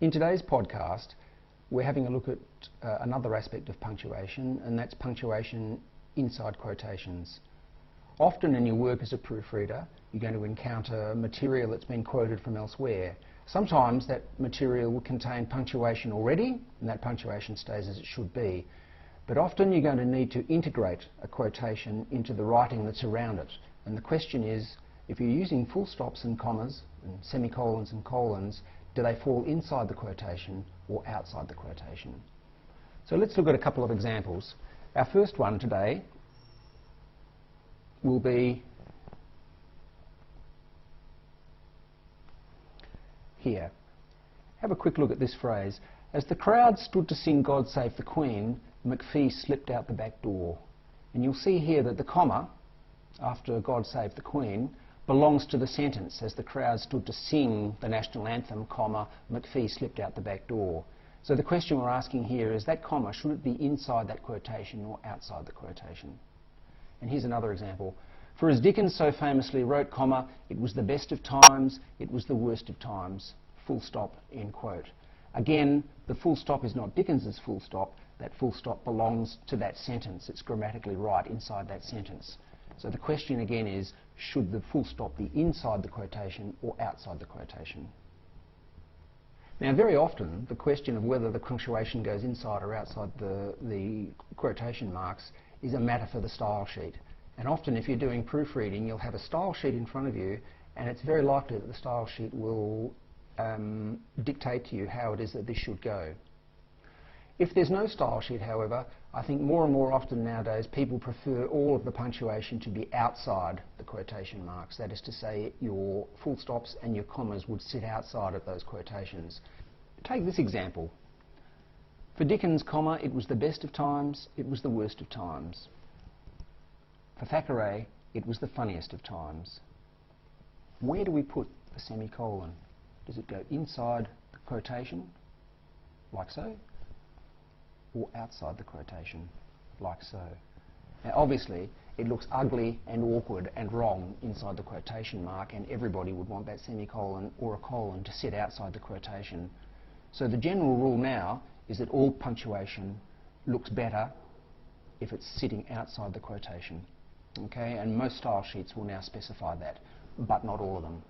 In today's podcast, we're having a look at another aspect of punctuation, and that's punctuation inside quotations. Often in your work as a proofreader, you're going to encounter material that's been quoted from elsewhere. Sometimes that material will contain punctuation already, and that punctuation stays as it should be. But often you're going to need to integrate a quotation into the writing that's around it. And the question is, if you're using full stops and commas and semicolons and colons, do they fall inside the quotation or outside the quotation? So let's look at a couple of examples. Our first one today will be here. Have a quick look at this phrase. As the crowd stood to sing God Save the Queen, McPhee slipped out the back door. And you'll see here that the comma after God Save the Queen belongs to the sentence. As the crowd stood to sing the national anthem, comma, McPhee slipped out the back door. So the question we're asking here is that comma, should it be inside that quotation or outside the quotation? And here's another example. For as Dickens so famously wrote, comma, it was the best of times, it was the worst of times, full stop, end quote. Again, the full stop is not Dickens's full stop. That full stop belongs to that sentence. It's grammatically right inside that sentence. So the question again is, should the full stop be inside the quotation or outside the quotation? Now very often the question of whether the punctuation goes inside or outside the quotation marks is a matter for the style sheet. And often if you're doing proofreading, you'll have a style sheet in front of you, and it's very likely that the style sheet will dictate to you how it is that this should go. If there's no style sheet, however, I think more and more often nowadays people prefer all of the punctuation to be outside the quotation marks. That is to say, your full stops and your commas would sit outside of those quotations. Take this example. For Dickens, comma, it was the best of times, it was the worst of times. For Thackeray, it was the funniest of times. Where do we put the semicolon? Does it go inside the quotation, like so, or outside the quotation, like so? Now obviously it looks ugly and awkward and wrong inside the quotation mark, and everybody would want that semicolon or a colon to sit outside the quotation. So the general rule now is that all punctuation looks better if it's sitting outside the quotation. Okay, and most style sheets will now specify that, but not all of them.